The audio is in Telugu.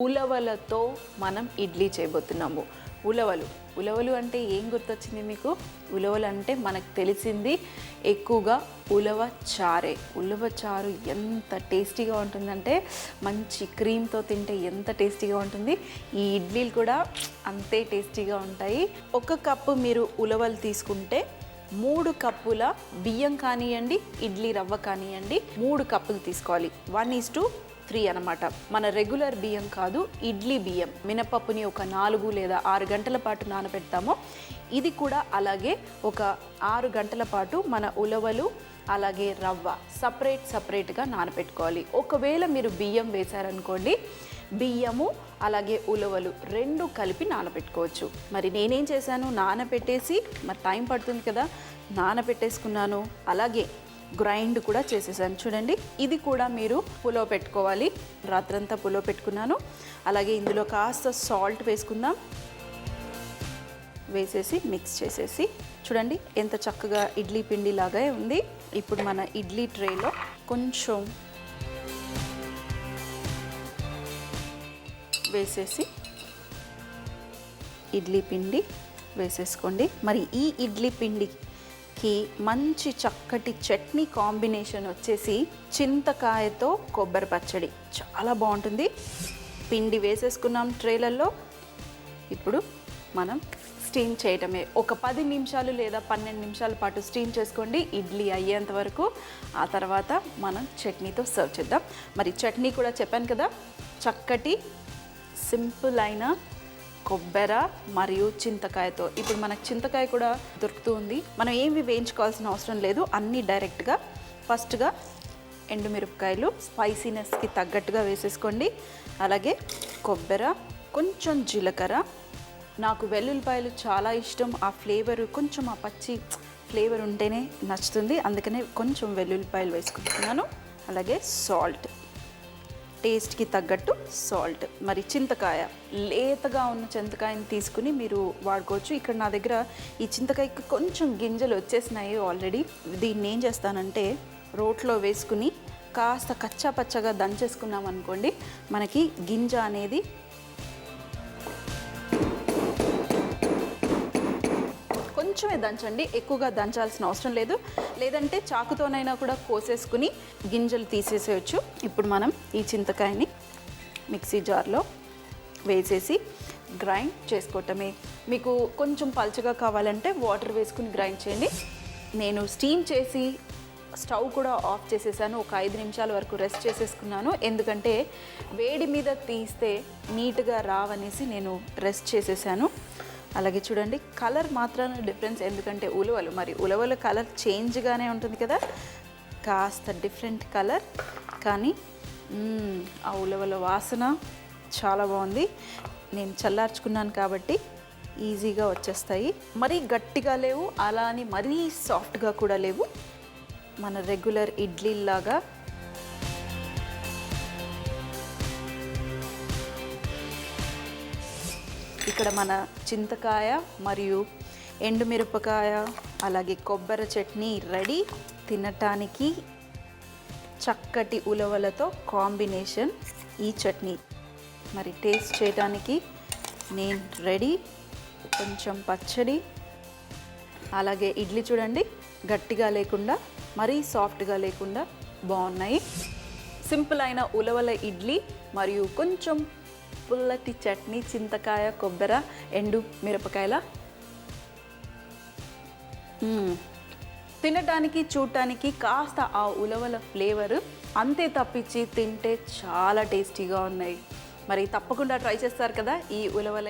ఉలవలతో మనం ఇడ్లీ చేయబోతున్నాము. ఉలవలు అంటే ఏం గుర్తొచ్చింది మీకు? ఉలవలు అంటే మనకు తెలిసింది ఎక్కువగా ఉలవ చారే. ఉలవ చారు ఎంత టేస్టీగా ఉంటుందంటే మంచి క్రీమ్తో తింటే ఎంత టేస్టీగా ఉంటుంది. ఈ ఇడ్లీలు కూడా అంతే టేస్టీగా ఉంటాయి. 1 కప్పు మీరు ఉలవలు తీసుకుంటే 3 కప్పుల బియ్యం కానివ్వండి, ఇడ్లీ రవ్వ కానివ్వండి, 3 కప్పులు తీసుకోవాలి. 1:3 అనమాట. మన రెగ్యులర్ బియ్యం కాదు, ఇడ్లీ బియ్యం. మినపప్పుని ఒక 4 లేదా 6 గంటల పాటు నానబెడతాము. ఇది కూడా అలాగే ఒక 6 గంటల పాటు మన ఉలవలు అలాగే రవ్వ సపరేట్గా నానబెట్టుకోవాలి. ఒకవేళ మీరు బియ్యం వేశారనుకోండి, బియ్యము అలాగే ఉలవలు 2 కలిపి నానబెట్టుకోవచ్చు. మరి నేనేం చేశాను, నానబెట్టేసి, మరి టైం పడుతుంది కదా, నానబెట్టేసుకున్నాను. అలాగే గ్రైండ్ కూడా చేసేసాను. చూడండి, ఇది కూడా మీరు పులో పెట్టుకోవాలి. రాత్రంతా పులో పెట్టుకున్నాను. అలాగే ఇందులో కాస్త సాల్ట్ వేసుకుందాం. వేసేసి మిక్స్ చేసేసి, చూడండి ఎంత చక్కగా ఇడ్లీ పిండి లాగా ఉంది. ఇప్పుడు మన ఇడ్లీ ట్రేలో కొంచెం వేసేసి ఇడ్లీ పిండి వేసేసుకోండి. మరి ఈ ఇడ్లీ పిండికి మంచి చక్కటి చట్నీ కాంబినేషన్ వచ్చేసి చింతకాయతో కొబ్బరి పచ్చడి చాలా బాగుంటుంది. పిండి వేసేసుకున్నాం ట్రేలలో. ఇప్పుడు మనం స్టీమ్ చేయటమే. ఒక 10 నిమిషాలు లేదా 12 నిమిషాల పాటు స్టీమ్ చేసుకోండి, ఇడ్లీ అయ్యేంత వరకు. ఆ తర్వాత మనం చట్నీతో సర్వ్ చేద్దాం. మరి చట్నీ కూడా చెప్పాను కదా, చక్కటి సింపుల్ అయిన కొబ్బరి మరియు చింతకాయతో. ఇప్పుడు మనకు చింతకాయ కూడా దొరుకుతూ ఉంది. మనం ఏమి వేయించుకోవాల్సిన అవసరం లేదు, అన్నీ డైరెక్ట్గా. ఫస్ట్గా ఎండుమిరపకాయలు స్పైసీనెస్కి తగ్గట్టుగా వేసేసుకోండి. అలాగే కొబ్బరి, కొంచెం జీలకర్ర. నాకు వెల్లుల్లిపాయలు చాలా ఇష్టం. ఆ ఫ్లేవర్, కొంచెం ఆ పచ్చి ఫ్లేవర్ ఉంటేనే నచ్చుతుంది, అందుకనే కొంచెం వెల్లుల్లిపాయలు వేసుకుంటున్నాను. అలాగే సాల్ట్, టేస్ట్కి తగ్గట్టు సాల్ట్. మరి చింతకాయ, లేతగా ఉన్న చింతకాయని తీసుకుని మీరు వాడుకోవచ్చు. ఇక్కడ నా దగ్గర ఈ చింతకాయకి కొంచెం గింజలు వచ్చేసినాయి ఆల్రెడీ. దీన్ని ఏం చేస్తానంటే రోట్లో వేసుకుని కాస్త కచ్చా పచ్చగా దంచేసుకున్నాం అనుకోండి, మనకి గింజ అనేది కొంచెమే దంచండి, ఎక్కువగా దంచాల్సిన అవసరం లేదు. లేదంటే చాకుతోనైనా కూడా కోసేసుకుని గింజలు తీసేసేయచ్చు. ఇప్పుడు మనం ఈ చింతకాయని మిక్సీ జార్లో వేసేసి గ్రైండ్ చేసుకోవటమే. మీకు కొంచెం పల్చగా కావాలంటే వాటర్ వేసుకుని గ్రైండ్ చేయండి. నేను స్టీమ్ చేసి స్టవ్ కూడా ఆఫ్ చేసేసాను. ఒక 5 నిమిషాల వరకు రెస్ట్ చేసేసుకున్నాను. ఎందుకంటే వేడి మీద తీస్తే నీట్గా రావనేసి నేను రెస్ట్ చేసేసాను. అలాగే చూడండి, కలర్ మాత్రాన డిఫరెన్స్, ఎందుకంటే ఉలవలు, మరి ఉలవల కలర్ చేంజ్గానే ఉంటుంది కదా, కాస్త డిఫరెంట్ కలర్. కానీ ఆ ఉలవల వాసన చాలా బాగుంది. నేను చల్లార్చుకున్నాను కాబట్టి ఈజీగా వచ్చేస్తాయి. మరీ గట్టిగా లేవు, అలా అని మరీ సాఫ్ట్గా కూడా లేవు. మన రెగ్యులర్ ఇడ్లీలాగా. ఇక్కడ మన చింతకాయ మరియు ఎండుమిరపకాయ అలాగే కొబ్బరి చట్నీ రెడీ. తినటానికి చక్కటి ఉలవలతో కాంబినేషన్ ఈ చట్నీ. మరి టేస్ట్ చేయడానికి నేను రెడీ. కొంచెం పచ్చడి, అలాగే ఇడ్లీ చూడండి, గట్టిగా లేకుండా మరీ సాఫ్ట్గా లేకుండా బాగున్నాయి. సింపుల్ అయిన ఉలవల ఇడ్లీ మరియు కొంచెం పుల్లటి చట్నీ, చింతకాయ, కొబ్బరి, ఎండు మిరపకాయల. తినటానికి చూడటానికి కాస్త ఆ ఉలవల ఫ్లేవర్ అంతే, తప్పించి తింటే చాలా టేస్టీగా ఉన్నాయి. మరి తప్పకుండా ట్రై చేస్తారు కదా ఈ ఉలవల